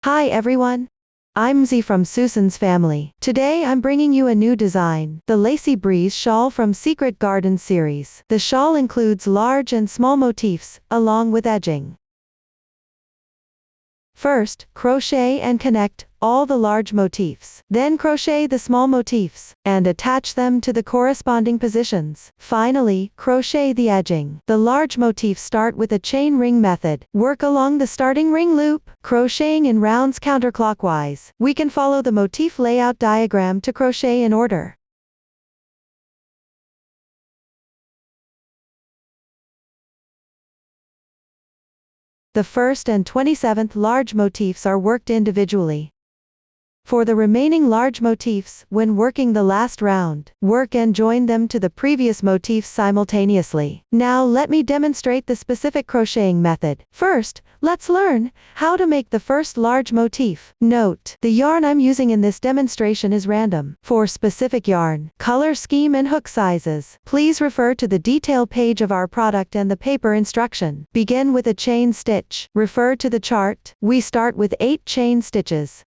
Hi everyone. I'm Z from Susan's family. Today I'm bringing you a new design, the Lacey Breeze shawl from Secret Garden series. The shawl includes large and small motifs, along with edging. First, crochet and connect all the large motifs. Then crochet the small motifs, and attach them to the corresponding positions. Finally, crochet the edging. The large motifs start with a chain ring method. Work along the starting ring loop, crocheting in rounds counterclockwise. We can follow the motif layout diagram to crochet in order. The first and 27th large motifs are worked individually. For the remaining large motifs, when working the last round, work and join them to the previous motifs simultaneously. Now let me demonstrate the specific crocheting method. First, let's learn how to make the first large motif. Note, the yarn I'm using in this demonstration is random. For specific yarn, color scheme and hook sizes, please refer to the detail page of our product and the paper instruction. Begin with a chain stitch. Refer to the chart. We start with 8 chain stitches.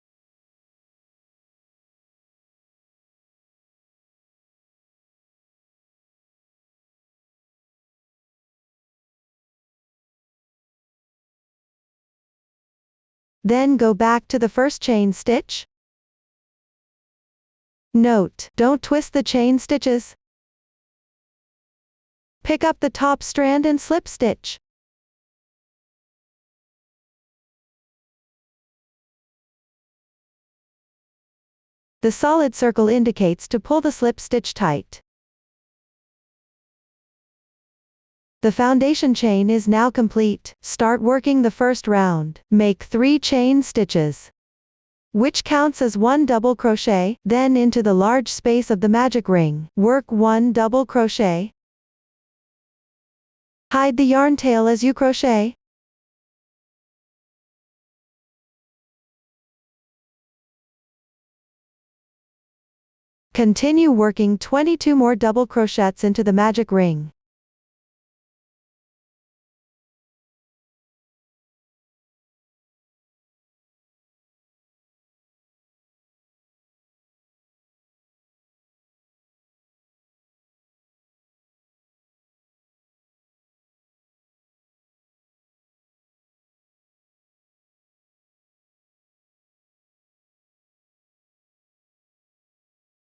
Then go back to the first chain stitch. Note, don't twist the chain stitches. Pick up the top strand and slip stitch. The solid circle indicates to pull the slip stitch tight. The foundation chain is now complete. Start working the first round. Make 3 chain stitches, which counts as 1 double crochet. Then into the large space of the magic ring, work 1 double crochet. Hide the yarn tail as you crochet. Continue working 22 more double crochets into the magic ring.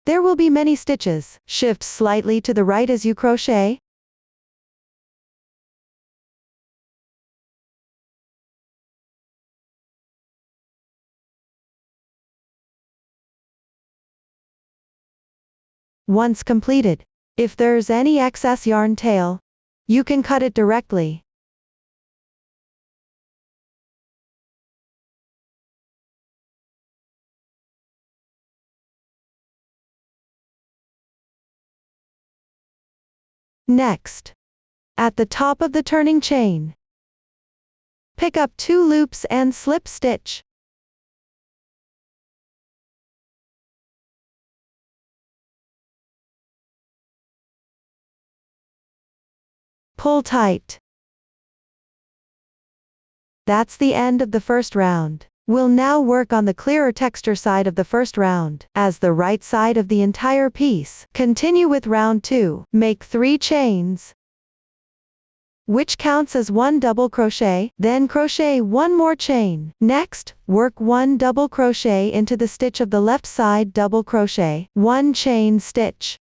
There will be many stitches. Shift slightly to the right as you crochet. Once completed, if there's any excess yarn tail, you can cut it directly. Next, at the top of the turning chain, pick up 2 loops and slip stitch. Pull tight. That's the end of the first round. We'll now work on the clearer texture side of the first round, as the right side of the entire piece. Continue with round 2. Make 3 chains, which counts as 1 double crochet, then crochet 1 more chain. Next, work 1 double crochet into the stitch of the left side, double crochet, 1 chain stitch.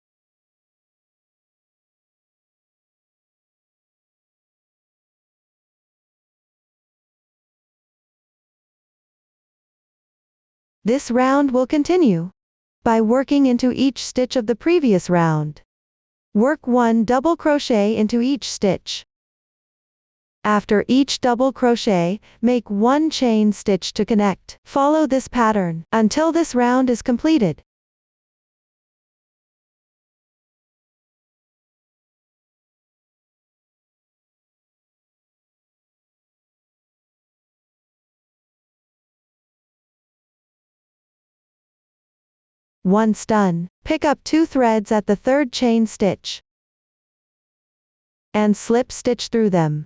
This round will continue by working into each stitch of the previous round. Work 1 double crochet into each stitch. After each double crochet, make 1 chain stitch to connect. Follow this pattern until this round is completed. Once done, pick up 2 threads at the 3rd chain stitch and slip stitch through them.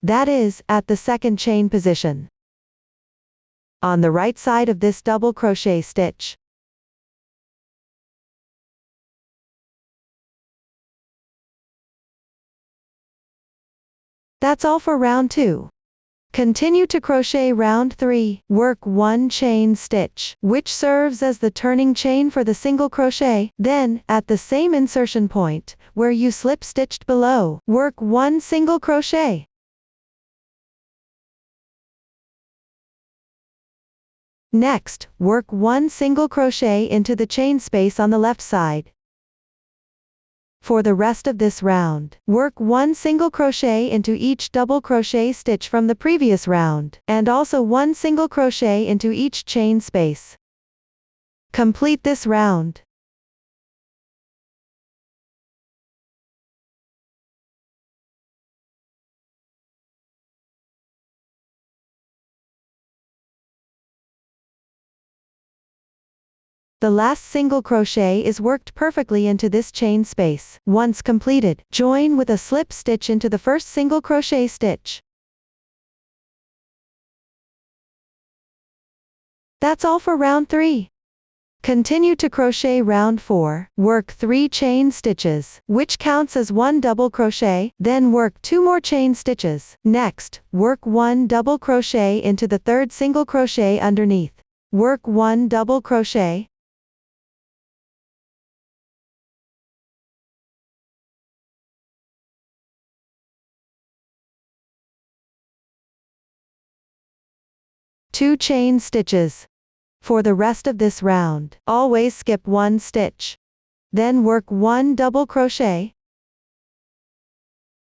That is, at the 2nd chain position. on the right side of this double crochet stitch. That's all for round 2. Continue to crochet round 3. Work 1 chain stitch, which serves as the turning chain for the single crochet. Then, at the same insertion point, where you slip stitched below, work 1 single crochet. Next, work 1 single crochet into the chain space on the left side. For the rest of this round, work 1 single crochet into each double crochet stitch from the previous round, and also 1 single crochet into each chain space. Complete this round. The last single crochet is worked perfectly into this chain space. Once completed, join with a slip stitch into the first single crochet stitch. That's all for round 3. Continue to crochet round 4. Work 3 chain stitches, which counts as 1 double crochet, then work 2 more chain stitches. Next, work 1 double crochet into the third single crochet underneath. Work 1 double crochet. Two chain stitches. For the rest of this round, always skip 1 stitch. Then work 1 double crochet.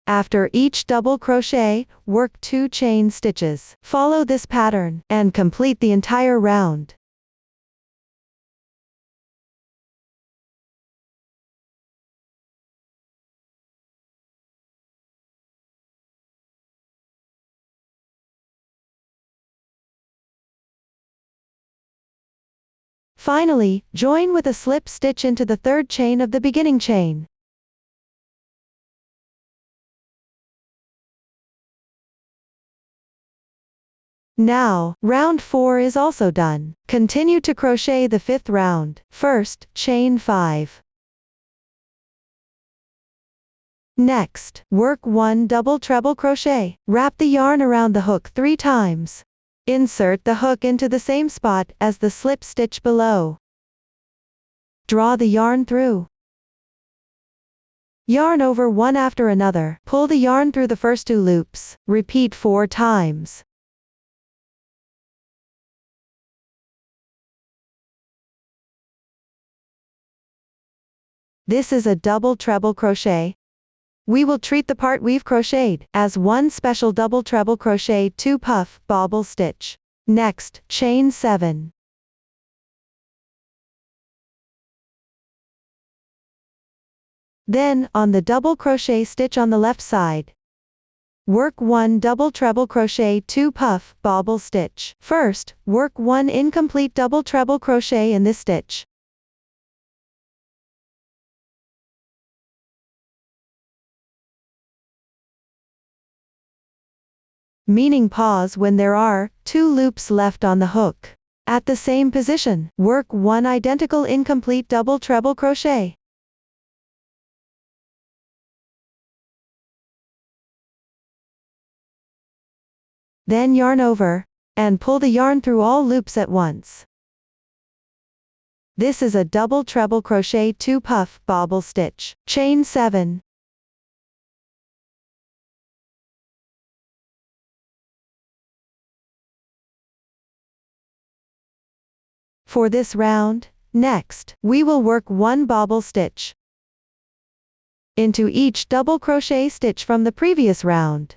After each double crochet, work 2 chain stitches. Follow this pattern, and complete the entire round. Finally, join with a slip stitch into the third chain of the beginning chain. Now, round 4 is also done. Continue to crochet the 5th round. First, chain 5. Next, work 1 double treble crochet. Wrap the yarn around the hook 3 times. Insert the hook into the same spot as the slip stitch below. Draw the yarn through. Yarn over one after another. Pull the yarn through the first 2 loops. Repeat 4 times. This is a double treble crochet. We will treat the part we've crocheted as one special double treble crochet 2 puff bobble stitch. Next, chain 7. Then, on the double crochet stitch on the left side, work 1 double treble crochet 2 puff bobble stitch. First, work 1 incomplete double treble crochet in this stitch. Meaning pause when there are 2 loops left on the hook. At the same position, work 1 identical incomplete double treble crochet. Then yarn over, and pull the yarn through all loops at once. This is a double treble crochet 2 puff bobble stitch. Chain 7. For this round, next, we will work 1 bobble stitch into each double crochet stitch from the previous round.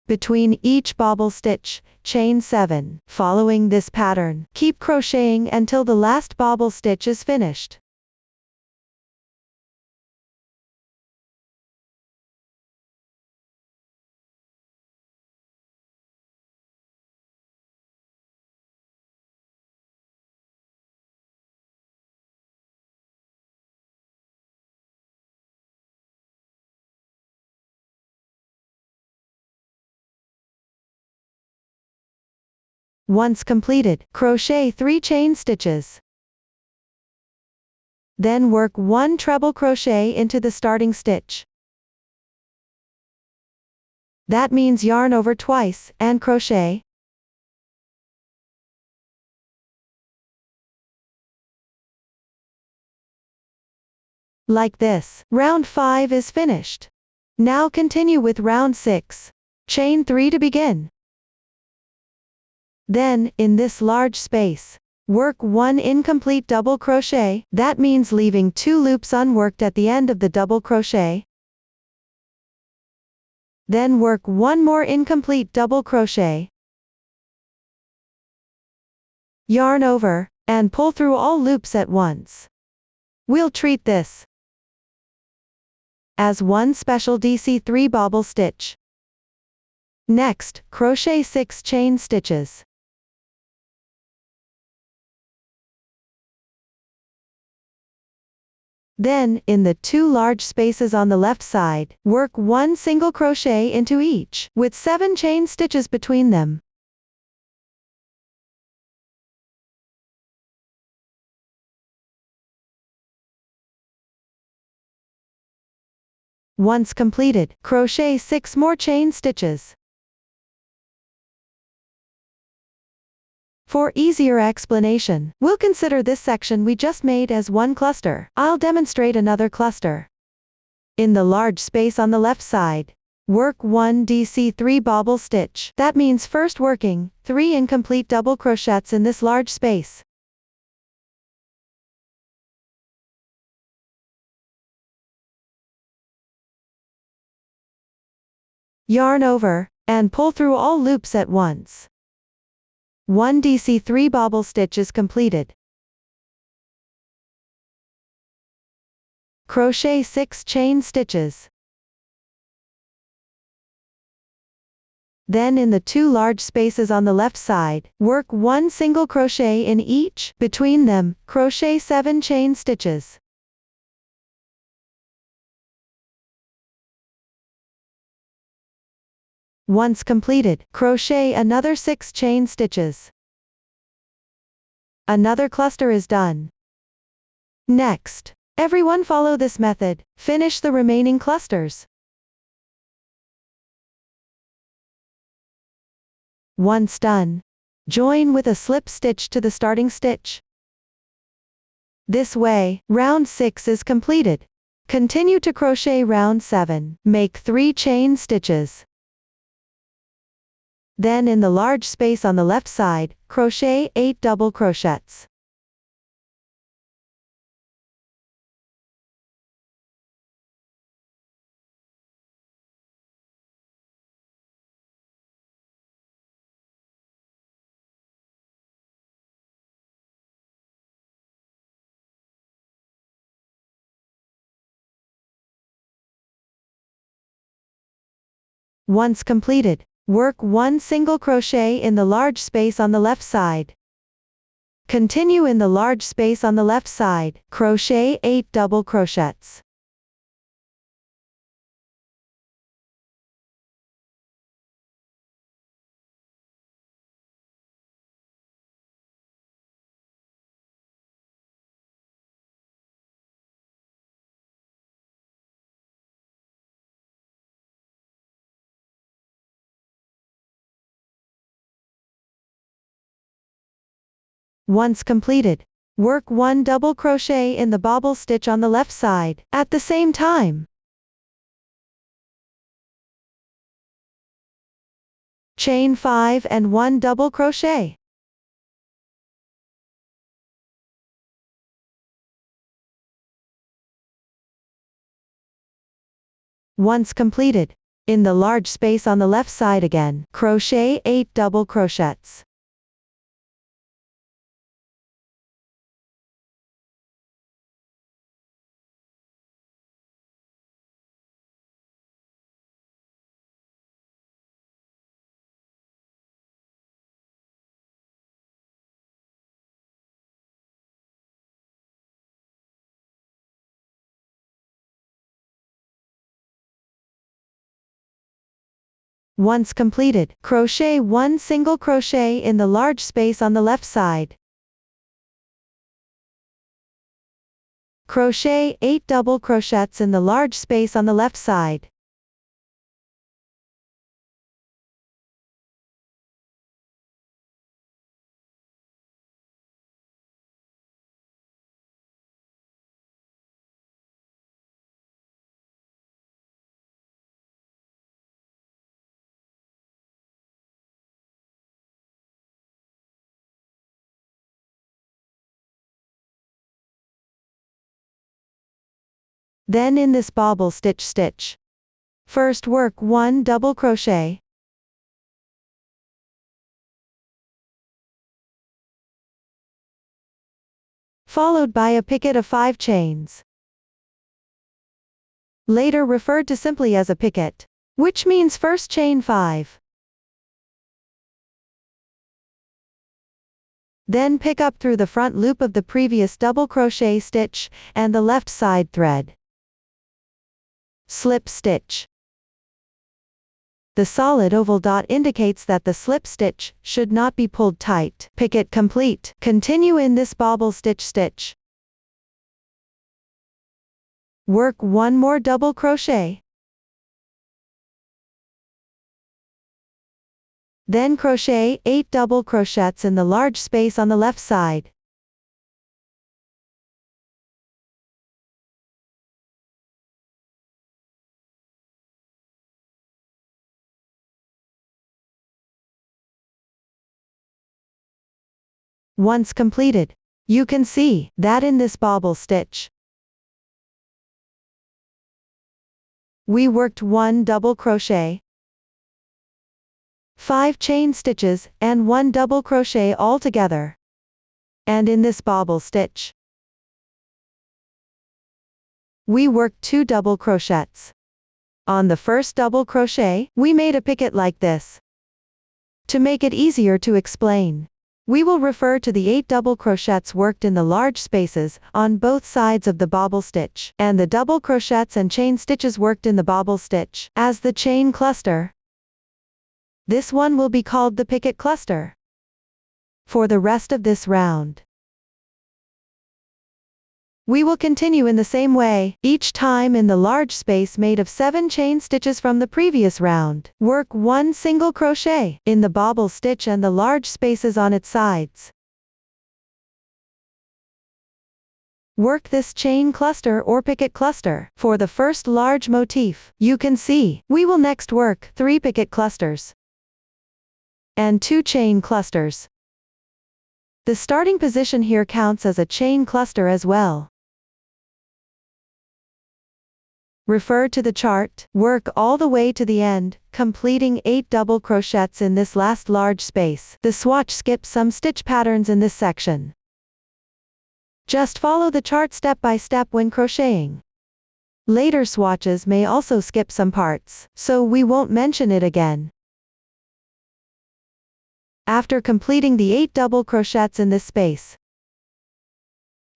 Between each bobble stitch, chain 7. Following this pattern, keep crocheting until the last bobble stitch is finished. Once completed, crochet 3 chain stitches. Then work 1 treble crochet into the starting stitch. That means yarn over twice, and crochet. Like this, round 5 is finished. Now continue with round 6. Chain 3 to begin. Then, in this large space, work 1 incomplete double crochet, that means leaving 2 loops unworked at the end of the double crochet. Then work 1 more incomplete double crochet. Yarn over, and pull through all loops at once. We'll treat this as one special DC3 bobble stitch. Next, crochet 6 chain stitches. Then, in the 2 large spaces on the left side, work 1 single crochet into each, with 7 chain stitches between them. Once completed, crochet 6 more chain stitches. For easier explanation, we'll consider this section we just made as one cluster. I'll demonstrate another cluster. In the large space on the left side, work 1 DC3 bobble stitch. That means first working 3 incomplete double crochets in this large space. Yarn over, and pull through all loops at once. 1 DC3 bobble stitch is completed. Crochet 6 chain stitches. Then in the 2 large spaces on the left side, work 1 single crochet in each, between them, crochet 7 chain stitches. Once completed, crochet another 6 chain stitches. Another cluster is done. Next, everyone follow this method, finish the remaining clusters. Once done, join with a slip stitch to the starting stitch. This way, round 6 is completed. Continue to crochet round 7, make 3 chain stitches. Then in the large space on the left side, crochet 8 double crochets. Once completed, work 1 single crochet in the large space on the left side. Continue in the large space on the left side, crochet 8 double crochets. Once completed, work 1 double crochet in the bobble stitch on the left side, at the same time. Chain 5 and 1 double crochet. Once completed, in the large space on the left side again, crochet 8 double crochets. Once completed, crochet 1 single crochet in the large space on the left side. Crochet 8 double crochets in the large space on the left side. Then in this bobble stitch. First work 1 double crochet. Followed by a picket of 5 chains. Later referred to simply as a picket, which means first chain 5. Then pick up through the front loop of the previous double crochet stitch, and the left side thread. Slip stitch. The solid oval dot indicates that the slip stitch should not be pulled tight. Picket complete. Continue in this bobble stitch. Work 1 more double crochet. Then crochet 8 double crochets in the large space on the left side. Once completed, you can see that in this bobble stitch, we worked 1 double crochet, 5 chain stitches, and 1 double crochet all together. And in this bobble stitch, we worked 2 double crochets. On the first double crochet, we made a picket like this. To make it easier to explain, we will refer to the 8 double crochets worked in the large spaces on both sides of the bobble stitch, and the double crochets and chain stitches worked in the bobble stitch as the chain cluster. This one will be called the picket cluster for the rest of this round. We will continue in the same way, each time in the large space made of 7 chain stitches from the previous round. Work 1 single crochet in the bobble stitch and the large spaces on its sides. Work this chain cluster or picket cluster for the first large motif. You can see, we will next work 3 picket clusters and 2 chain clusters. The starting position here counts as a chain cluster as well. Refer to the chart, work all the way to the end, completing 8 double crochets in this last large space. The swatch skips some stitch patterns in this section. Just follow the chart step by step when crocheting. Later swatches may also skip some parts, so we won't mention it again. After completing the 8 double crochets in this space,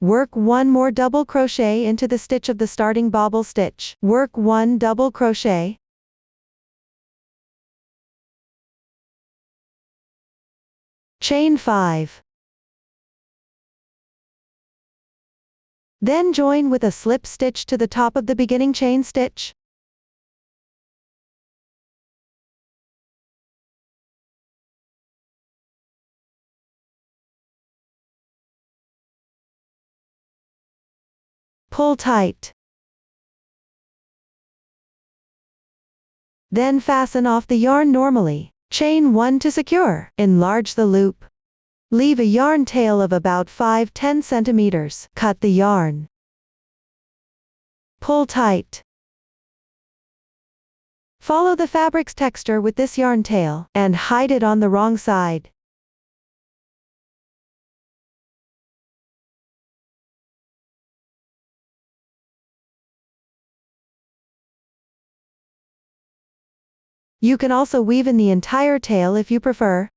work 1 more double crochet into the stitch of the starting bobble stitch. Work 1 double crochet. Chain 5. Then join with a slip stitch to the top of the beginning chain stitch. Pull tight. Then fasten off the yarn normally. Chain 1 to secure. Enlarge the loop. Leave a yarn tail of about 5-10 centimeters. Cut the yarn. Pull tight. Follow the fabric's texture with this yarn tail, and hide it on the wrong side. You can also weave in the entire tail if you prefer.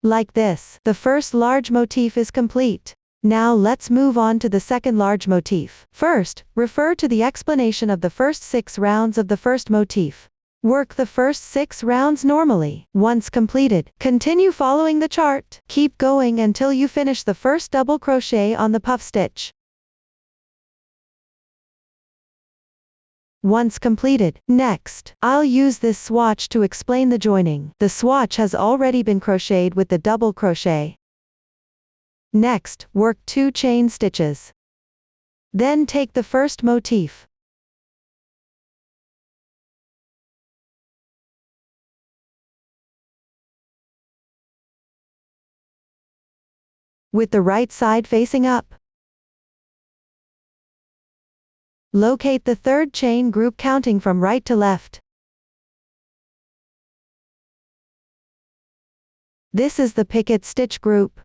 Like this, the first large motif is complete. Now let's move on to the second large motif. First, refer to the explanation of the first 6 rounds of the first motif. Work the first 6 rounds normally. Once completed, continue following the chart. Keep going until you finish the first double crochet on the puff stitch. Once completed, next, I'll use this swatch to explain the joining. The swatch has already been crocheted with the double crochet. Next, work 2 chain stitches. Then take the first motif. With the right side facing up. Locate the third chain group counting from right to left. This is the picket stitch group.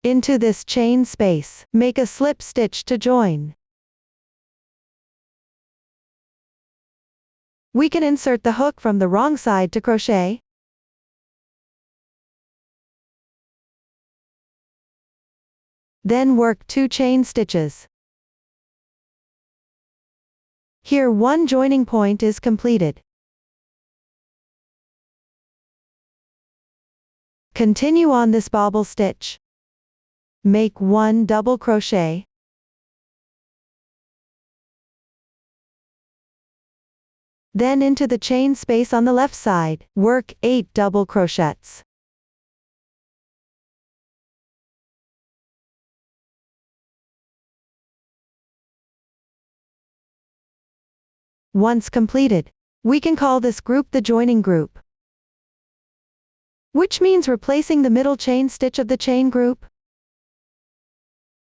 Into this chain space, make a slip stitch to join. We can insert the hook from the wrong side to crochet. Then work 2 chain stitches. Here one joining point is completed. Continue on this bobble stitch. Make 1 double crochet. Then into the chain space on the left side, work 8 double crochets. Once completed, we can call this group the joining group, which means replacing the middle chain stitch of the chain group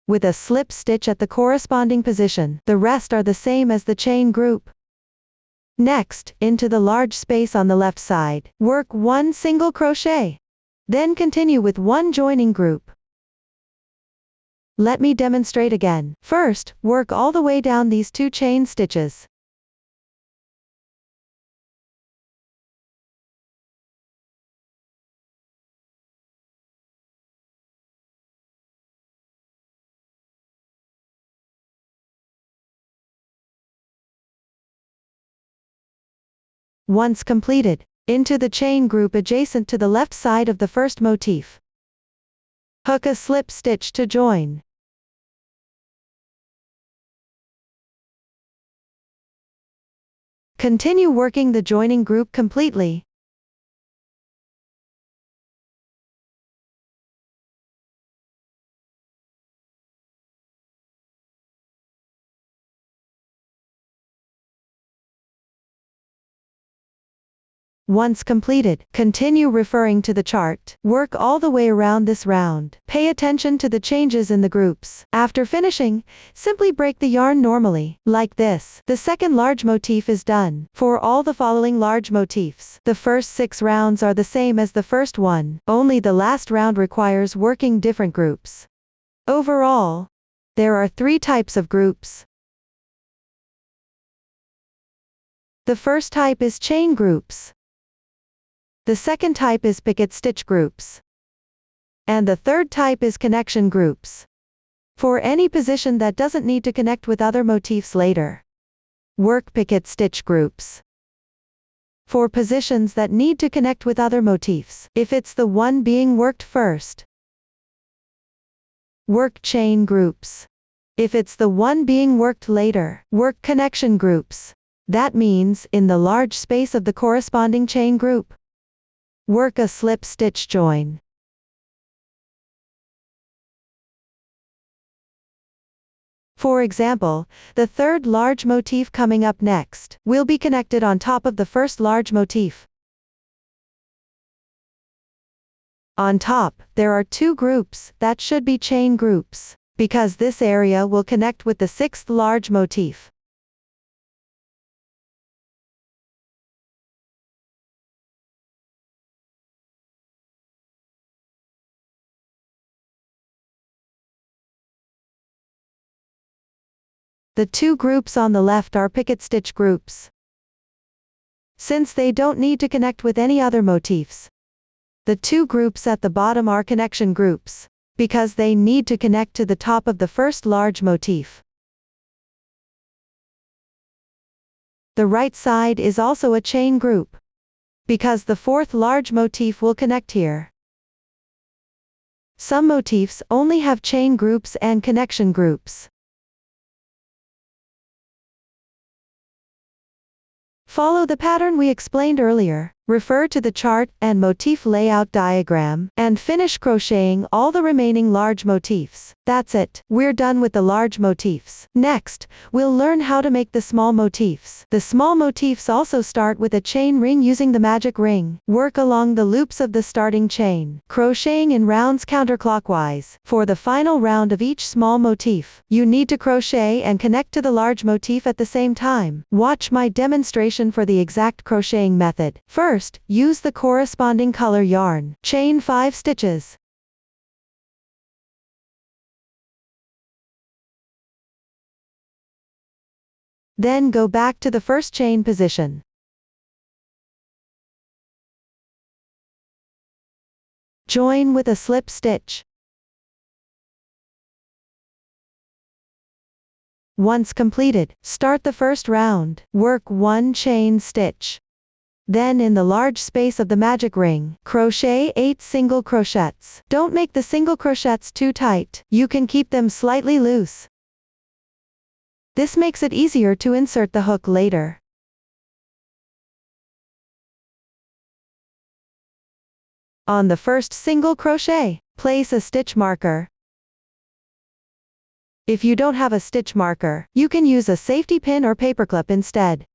with a slip stitch at the corresponding position. The rest are the same as the chain group. Next, into the large space on the left side, work 1 single crochet. Then continue with 1 joining group. Let me demonstrate again. First, work all the way down these 2 chain stitches. Once completed, into the chain group adjacent to the left side of the first motif. Hook a slip stitch to join. Continue working the joining group completely. Once completed, continue referring to the chart. Work all the way around this round. Pay attention to the changes in the groups. After finishing, simply break the yarn normally, like this. The second large motif is done. For all the following large motifs, the first 6 rounds are the same as the first one, only the last round requires working different groups. Overall, there are 3 types of groups. The first type is chain groups. The second type is picket stitch groups. And the third type is connection groups. For any position that doesn't need to connect with other motifs later, work picket stitch groups. For positions that need to connect with other motifs, if it's the one being worked first, work chain groups. If it's the one being worked later, work connection groups. That means, in the large space of the corresponding chain group, work a slip stitch join. For example, the third large motif coming up next will be connected on top of the first large motif. On top, there are 2 groups that should be chain groups, because this area will connect with the 6th large motif. The 2 groups on the left are picket stitch groups. since they don't need to connect with any other motifs. The two groups at the bottom are connection groups, because they need to connect to the top of the first large motif. The right side is also a chain group, because the fourth large motif will connect here. Some motifs only have chain groups and connection groups. Follow the pattern we explained earlier, refer to the chart and motif layout diagram, and finish crocheting all the remaining large motifs. That's it, we're done with the large motifs. Next, we'll learn how to make the small motifs. The small motifs also start with a chain ring using the magic ring. Work along the loops of the starting chain, crocheting in rounds counterclockwise. For the final round of each small motif, you need to crochet and connect to the large motif at the same time. Watch my demonstration for the exact crocheting method. First, use the corresponding color yarn. Chain 5 stitches. Then go back to the first chain position. Join with a slip stitch. Once completed, start the first round. Work 1 chain stitch. Then in the large space of the magic ring, crochet 8 single crochets. Don't make the single crochets too tight, you can keep them slightly loose. This makes it easier to insert the hook later. On the first single crochet, place a stitch marker. If you don't have a stitch marker, you can use a safety pin or paperclip instead.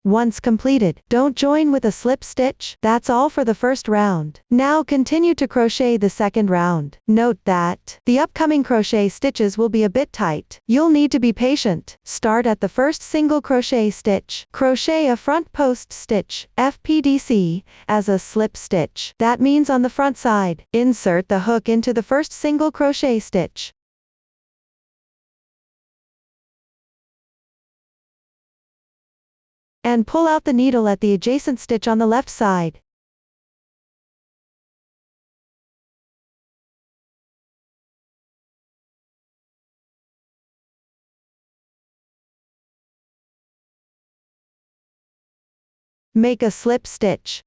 Once completed, don't join with a slip stitch. That's all for the first round. Now continue to crochet the second round. Note that the upcoming crochet stitches will be a bit tight. You'll need to be patient. Start at the first single crochet stitch. Crochet a front post stitch, FPDC, as a slip stitch. That means on the front side. Insert the hook into the first single crochet stitch. And pull out the needle at the adjacent stitch on the left side. Make a slip stitch.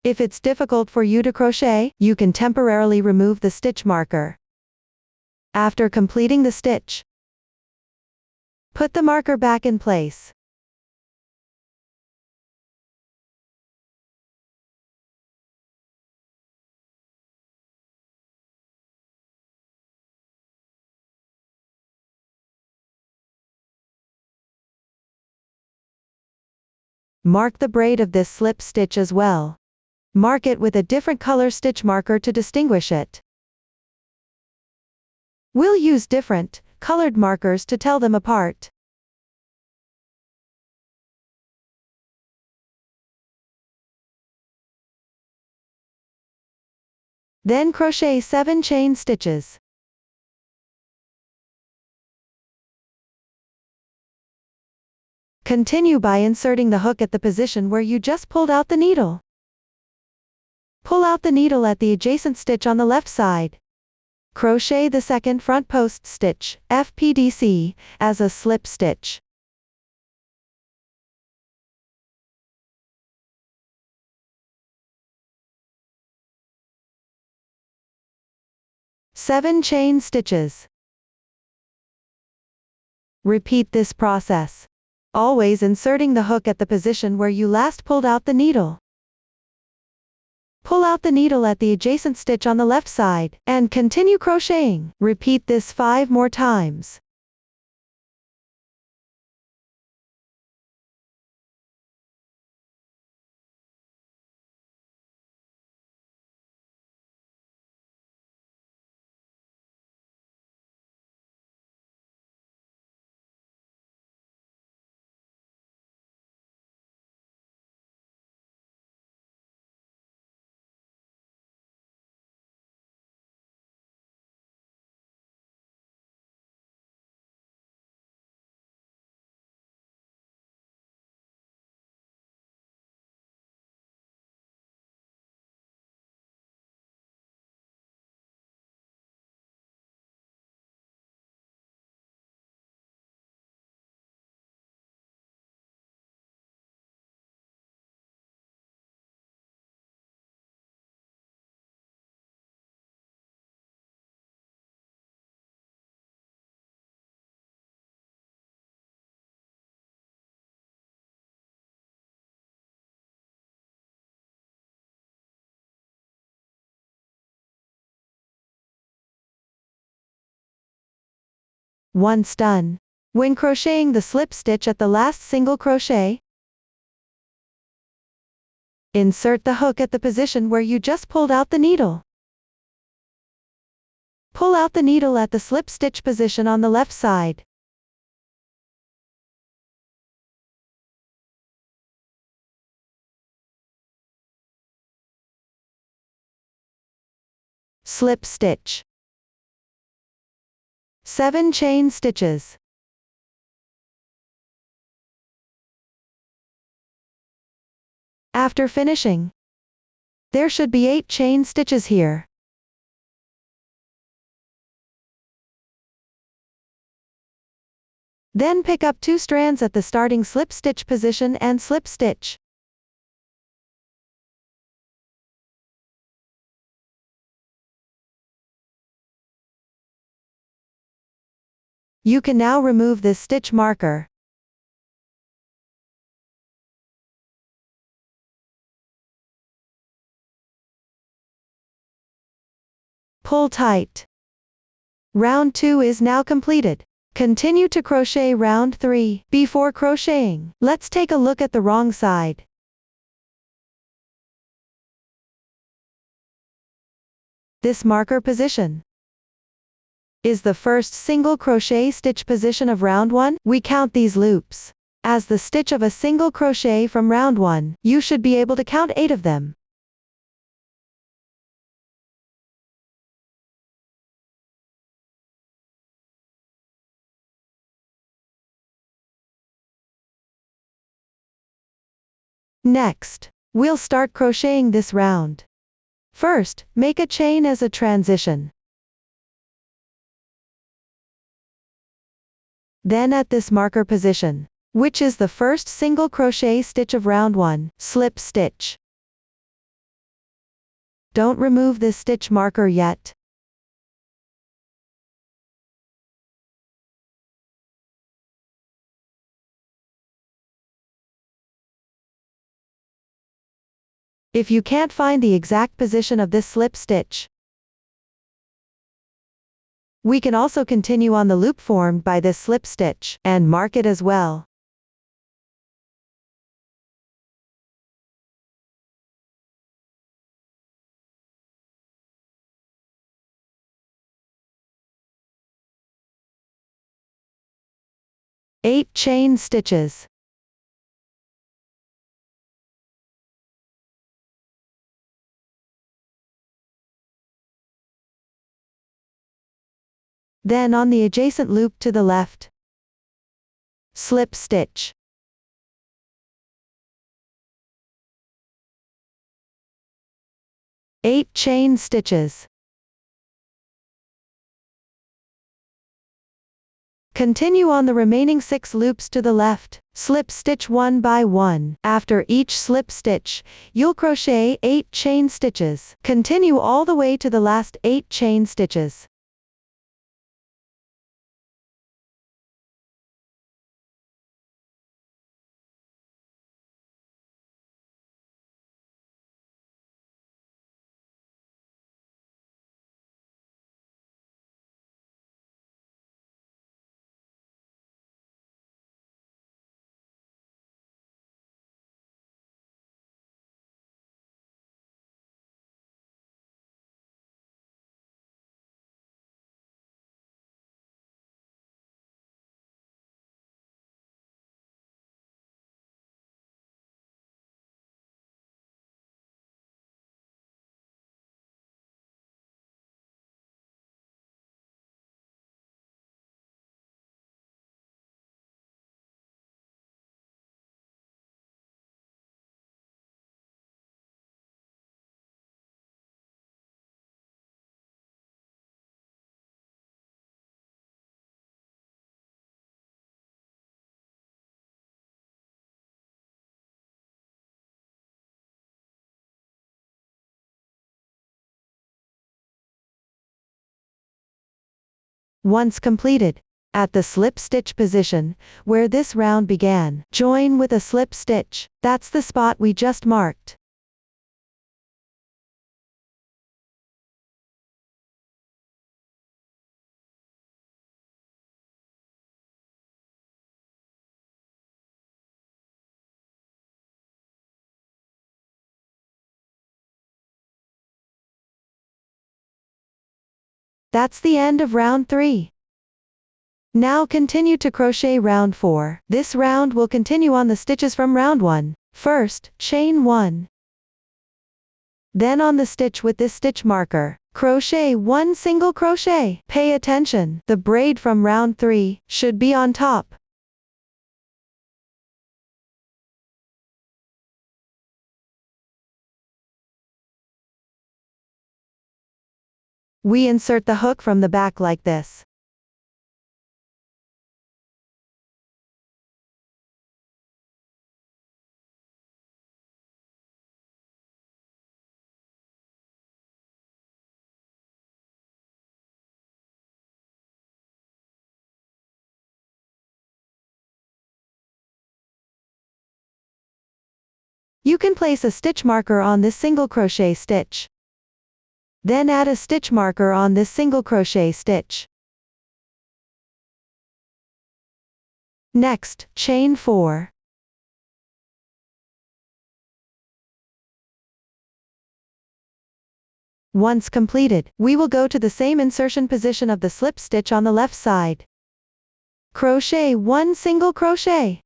If it's difficult for you to crochet, you can temporarily remove the stitch marker. After completing the stitch, put the marker back in place. Mark the braid of this slip stitch as well. Mark it with a different color stitch marker to distinguish it. We'll use different, colored markers to tell them apart. Then crochet 7 chain stitches. Continue by inserting the hook at the position where you just pulled out the needle. Pull out the needle at the adjacent stitch on the left side. Crochet the second front post stitch, FPDC, as a slip stitch. 7 chain stitches. Repeat this process, always inserting the hook at the position where you last pulled out the needle. Pull out the needle at the adjacent stitch on the left side, and continue crocheting. Repeat this 5 more times. Once done, when crocheting the slip stitch at the last single crochet, insert the hook at the position where you just pulled out the needle. Pull out the needle at the slip stitch position on the left side. Slip stitch. 7 chain stitches. After finishing, there should be 8 chain stitches here. Then pick up 2 strands at the starting slip stitch position and slip stitch. You can now remove this stitch marker. Pull tight. Round 2 is now completed. Continue to crochet round 3. Before crocheting, let's take a look at the wrong side. This marker position is the first single crochet stitch position of round 1. We count these loops as the stitch of a single crochet from round 1. You should be able to count 8 of them. Next, we'll start crocheting this round. First, make a chain as a transition. Then at this marker position, which is the first single crochet stitch of round 1, slip stitch. Don't remove this stitch marker yet. If you can't find the exact position of this slip stitch, we can also continue on the loop formed by this slip stitch, and mark it as well. Eight chain stitches. Then on the adjacent loop to the left, slip stitch. Eight chain stitches. Continue on the remaining 6 loops to the left. Slip stitch 1 by 1. After each slip stitch, you'll crochet 8 chain stitches. Continue all the way to the last 8 chain stitches. Once completed, at the slip stitch position, where this round began, join with a slip stitch. That's the spot we just marked. That's the end of round 3. Now continue to crochet round 4. This round will continue on the stitches from round 1. First, chain 1. Then on the stitch with this stitch marker, crochet 1 single crochet. Pay attention, the braid from round 3 should be on top. We insert the hook from the back like this. You can place a stitch marker on this single crochet stitch. Then add a stitch marker on this single crochet stitch. Next, chain 4. Once completed, we will go to the same insertion position of the slip stitch on the left side. Crochet 1 single crochet.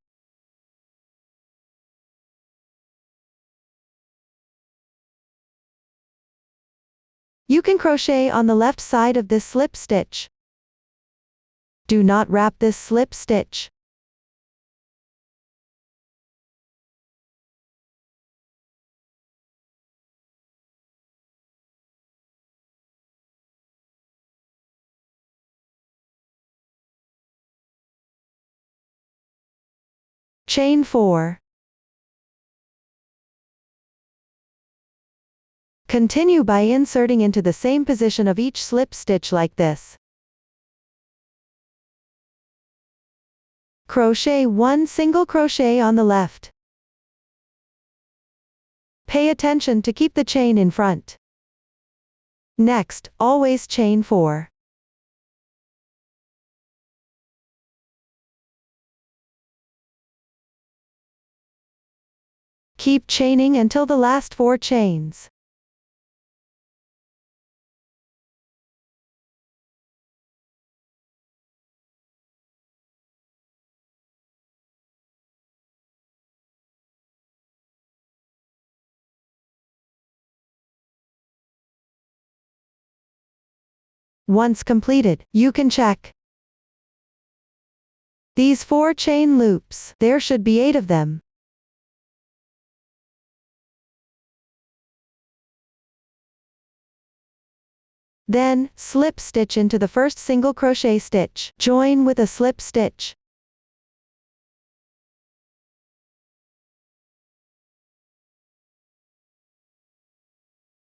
You can crochet on the left side of this slip stitch. Do not wrap this slip stitch. Chain 4. Continue by inserting into the same position of each slip stitch like this. Crochet 1 single crochet on the left. Pay attention to keep the chain in front. Next, always chain 4. Keep chaining until the last 4 chains. Once completed, you can check these 4 chain loops. There should be 8 of them. Then, slip stitch into the first single crochet stitch. Join with a slip stitch.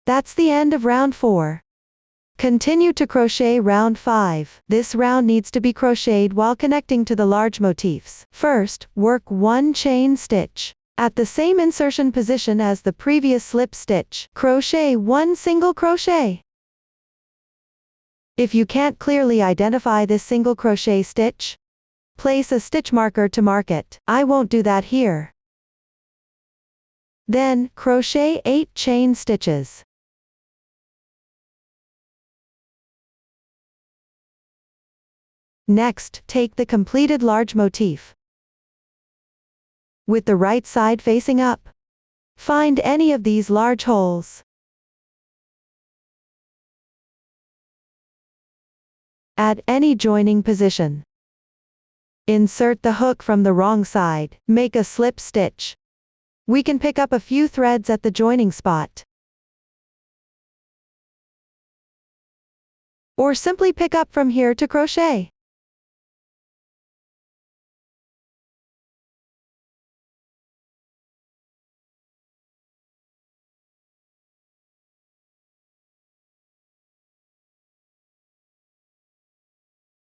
That's the end of round 4. Continue to crochet round 5. This round needs to be crocheted while connecting to the large motifs. First, work 1 chain stitch. At the same insertion position as the previous slip stitch, crochet 1 single crochet. If you can't clearly identify this single crochet stitch, place a stitch marker to mark it. I won't do that here. Then, crochet 8 chain stitches. Next, take the completed large motif. With the right side facing up, find any of these large holes. At any joining position, insert the hook from the wrong side. Make a slip stitch. We can pick up a few threads at the joining spot, or simply pick up from here to crochet.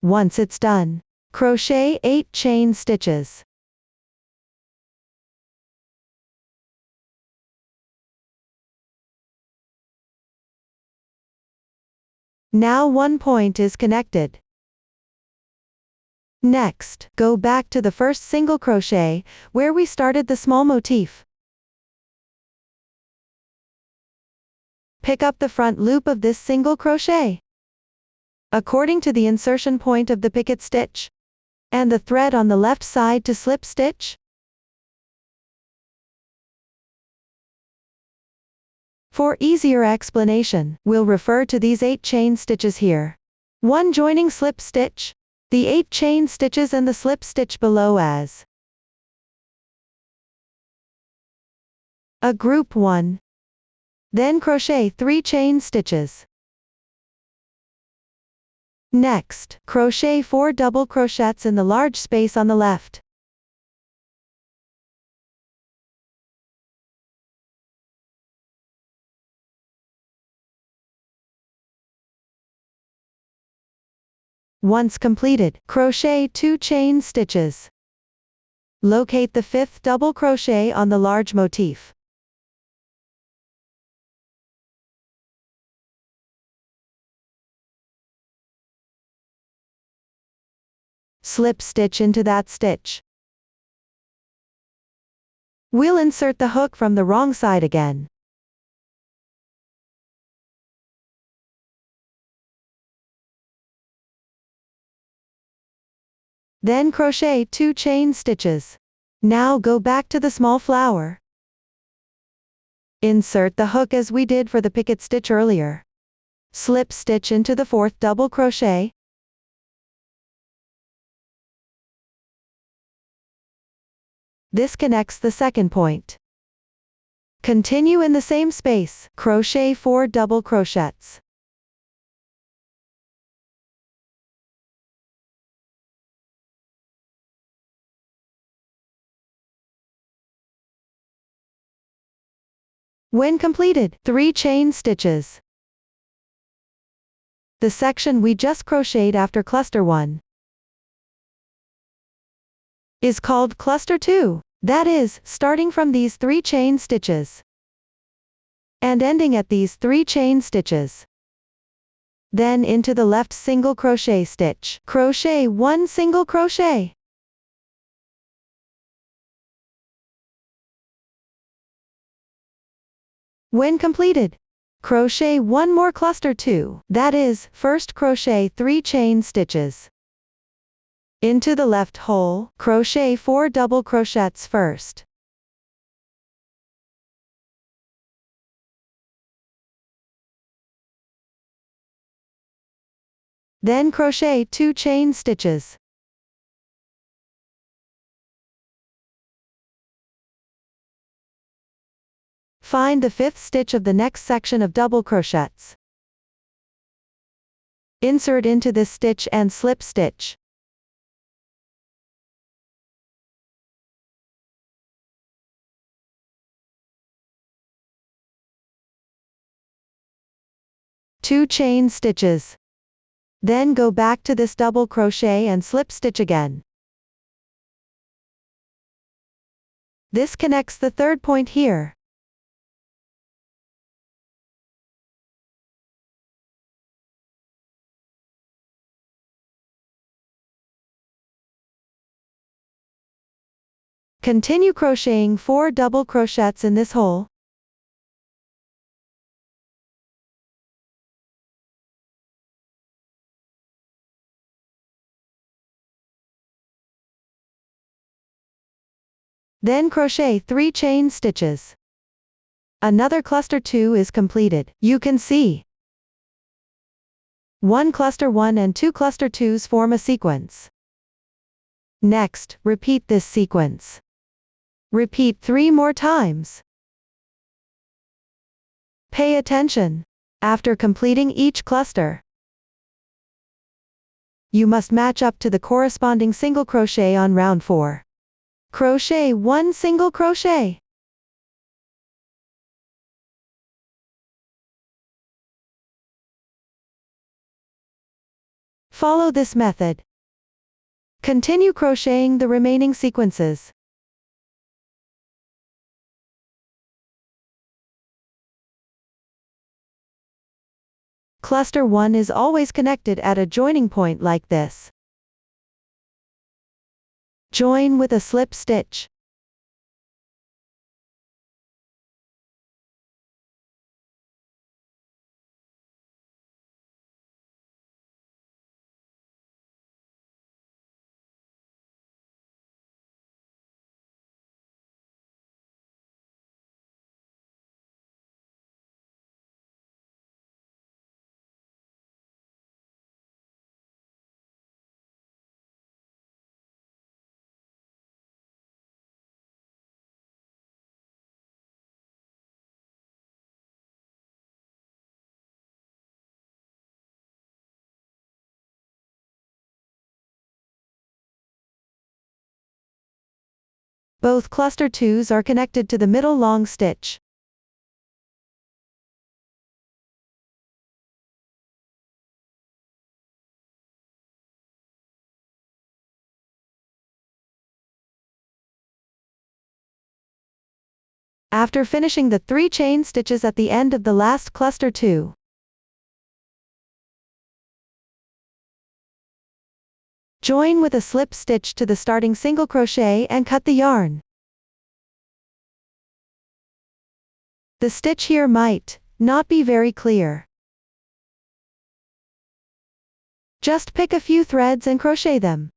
Once it's done, crochet 8 chain stitches. Now one point is connected. Next, go back to the first single crochet, where we started the small motif. Pick up the front loop of this single crochet, according to the insertion point of the picket stitch, and the thread on the left side to slip stitch. For easier explanation, we'll refer to these 8 chain stitches here. 1 joining slip stitch, the 8 chain stitches and the slip stitch below as a group 1. Then crochet 3 chain stitches. Next, crochet 4 double crochets in the large space on the left. Once completed, crochet 2 chain stitches. Locate the 5th double crochet on the large motif. Slip stitch into that stitch. We'll insert the hook from the wrong side again. Then crochet 2 chain stitches. Now go back to the small flower. Insert the hook as we did for the picket stitch earlier. Slip stitch into the 4th double crochet. This connects the second point. Continue in the same space, crochet 4 double crochets. When completed, 3 chain stitches. The section we just crocheted after cluster 1 is called cluster 2. That is, starting from these 3 chain stitches and ending at these 3 chain stitches. Then into the left single crochet stitch, crochet 1 single crochet. When completed, crochet 1 more cluster 2, that is, first crochet 3 chain stitches. Into the left hole, crochet 4 double crochets first. Then crochet 2 chain stitches. Find the 5th stitch of the next section of double crochets. Insert into this stitch and slip stitch. Two chain stitches. Then go back to this double crochet and slip stitch again. This connects the third point here. Continue crocheting 4 double crochets in this hole. Then crochet 3 chain stitches. Another cluster 2 is completed. You can see 1 cluster 1 and 2 cluster 2s form a sequence. Next, repeat this sequence. Repeat 3 more times. Pay attention. After completing each cluster, you must match up to the corresponding single crochet on round 4. Crochet 1 single crochet. Follow this method. Continue crocheting the remaining sequences. Cluster 1 is always connected at a joining point like this. Join with a slip stitch. Both cluster 2s are connected to the middle long stitch. After finishing the 3 chain stitches at the end of the last cluster 2, join with a slip stitch to the starting single crochet and cut the yarn. The stitch here might not be very clear. Just pick a few threads and crochet them.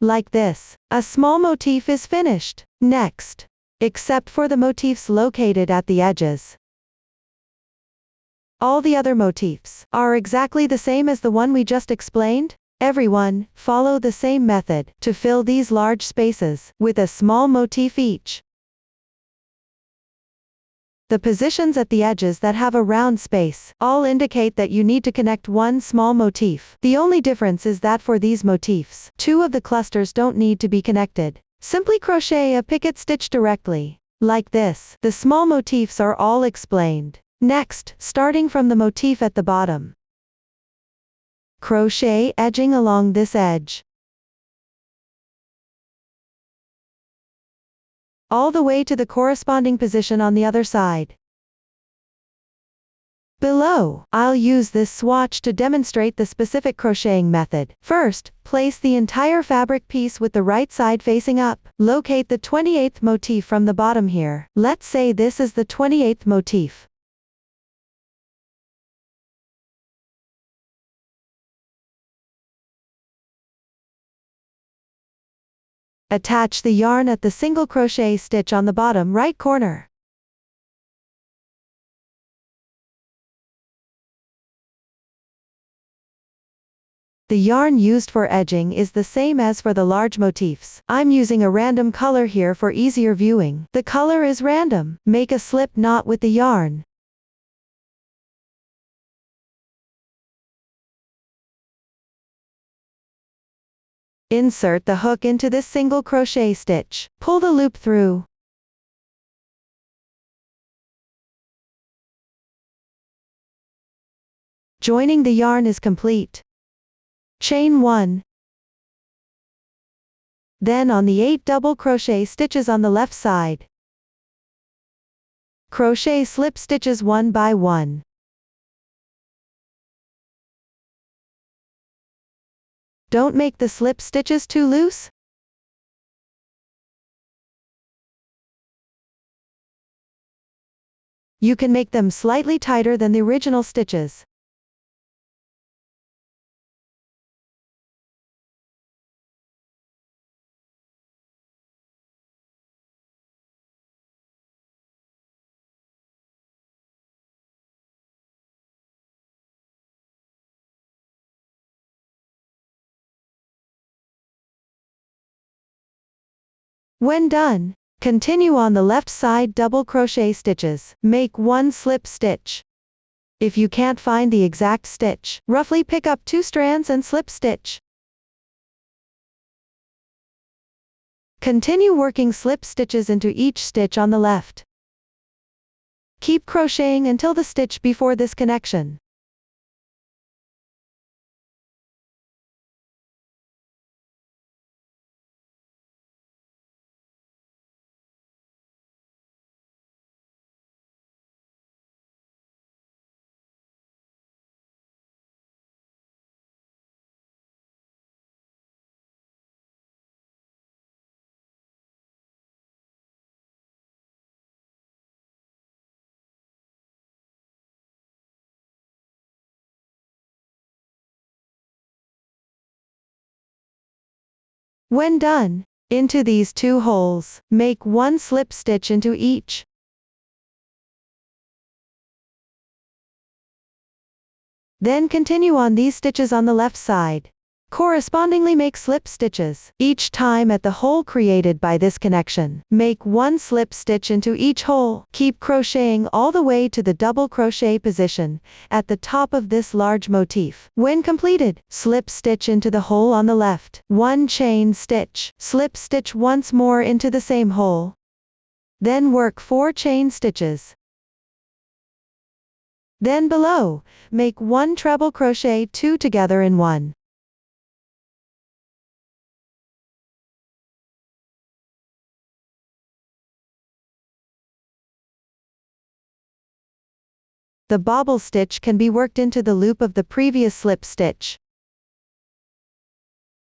Like this, a small motif is finished. Next, except for the motifs located at the edges, all the other motifs are exactly the same as the one we just explained. Everyone, follow the same method to fill these large spaces with a small motif each. The positions at the edges that have a round space all indicate that you need to connect one small motif. The only difference is that for these motifs, 2 of the clusters don't need to be connected. Simply crochet a picket stitch directly. Like this, the small motifs are all explained. Next, starting from the motif at the bottom, crochet edging along this edge, all the way to the corresponding position on the other side. Below, I'll use this swatch to demonstrate the specific crocheting method. First, place the entire fabric piece with the right side facing up. Locate the 28th motif from the bottom here. Let's say this is the 28th motif. Attach the yarn at the single crochet stitch on the bottom right corner. The yarn used for edging is the same as for the large motifs. I'm using a random color here for easier viewing. The color is random. Make a slip knot with the yarn. Insert the hook into this single crochet stitch. Pull the loop through. Joining the yarn is complete. Chain 1. Then on the 8 double crochet stitches on the left side, crochet slip stitches 1 by 1. Don't make the slip stitches too loose. You can make them slightly tighter than the original stitches. When done, continue on the left side double crochet stitches. Make 1 slip stitch. If you can't find the exact stitch, roughly pick up 2 strands and slip stitch. Continue working slip stitches into each stitch on the left. Keep crocheting until the stitch before this connection. When done, into these 2 holes, make 1 slip stitch into each. Then continue on these stitches on the left side. Correspondingly make slip stitches each time at the hole created by this connection. Make 1 slip stitch into each hole. Keep crocheting all the way to the double crochet position at the top of this large motif. When completed, slip stitch into the hole on the left. 1 chain stitch. Slip stitch once more into the same hole. Then work 4 chain stitches. Then below, make 1 treble crochet 2 together in 1. The bobble stitch can be worked into the loop of the previous slip stitch,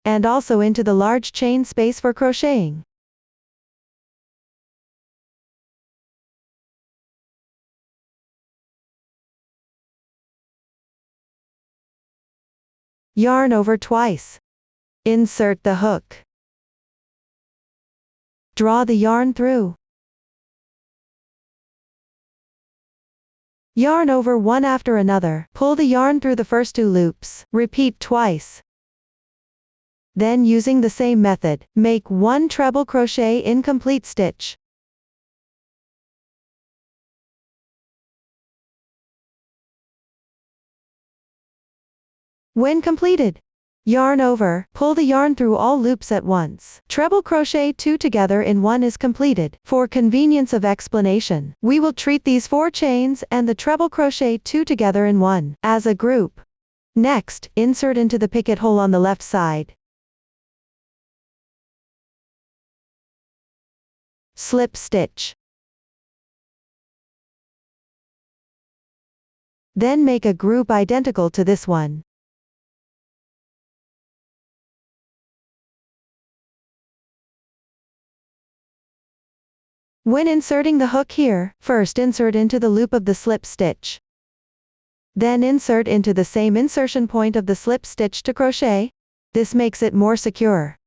and also into the large chain space for crocheting. Yarn over twice. Insert the hook. Draw the yarn through. Yarn over one after another. Pull the yarn through the first 2 loops. Repeat twice. Then using the same method, make 1 treble crochet incomplete stitch. When completed, yarn over, pull the yarn through all loops at once. Treble crochet 2 together in 1 is completed. For convenience of explanation, we will treat these 4 chains and the treble crochet 2 together in 1 as a group. Next, insert into the picket hole on the left side. Slip stitch. Then make a group identical to this one. When inserting the hook here, first insert into the loop of the slip stitch. Then insert into the same insertion point of the slip stitch to crochet. This makes it more secure.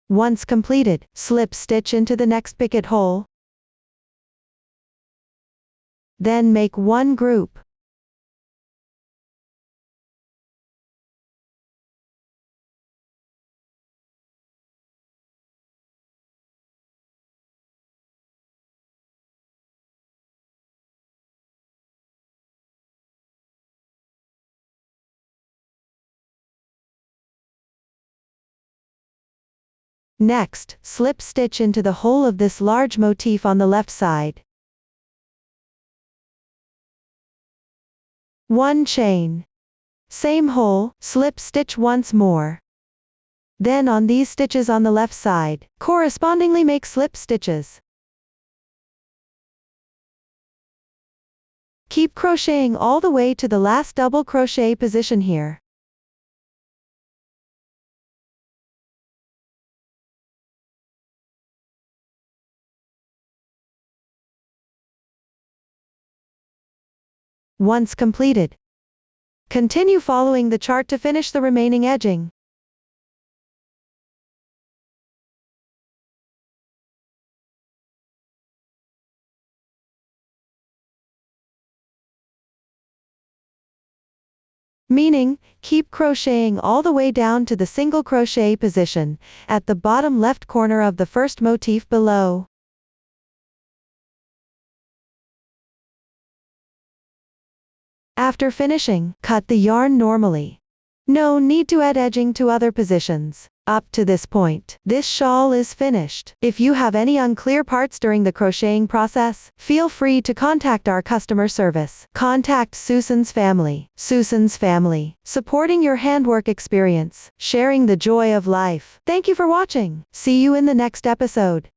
Once completed, slip stitch into the next picket hole. Then make 1 group. Next, slip stitch into the hole of this large motif on the left side. 1 chain. Same hole, slip stitch once more. Then on these stitches on the left side, correspondingly make slip stitches. Keep crocheting all the way to the last double crochet position here. Once completed, continue following the chart to finish the remaining edging. Meaning, keep crocheting all the way down to the single crochet position, at the bottom left corner of the first motif below. After finishing, cut the yarn normally. No need to add edging to other positions. Up to this point, this shawl is finished. If you have any unclear parts during the crocheting process, feel free to contact our customer service. Contact Susan's family. Susan's family, supporting your handwork experience, sharing the joy of life. Thank you for watching. See you in the next episode.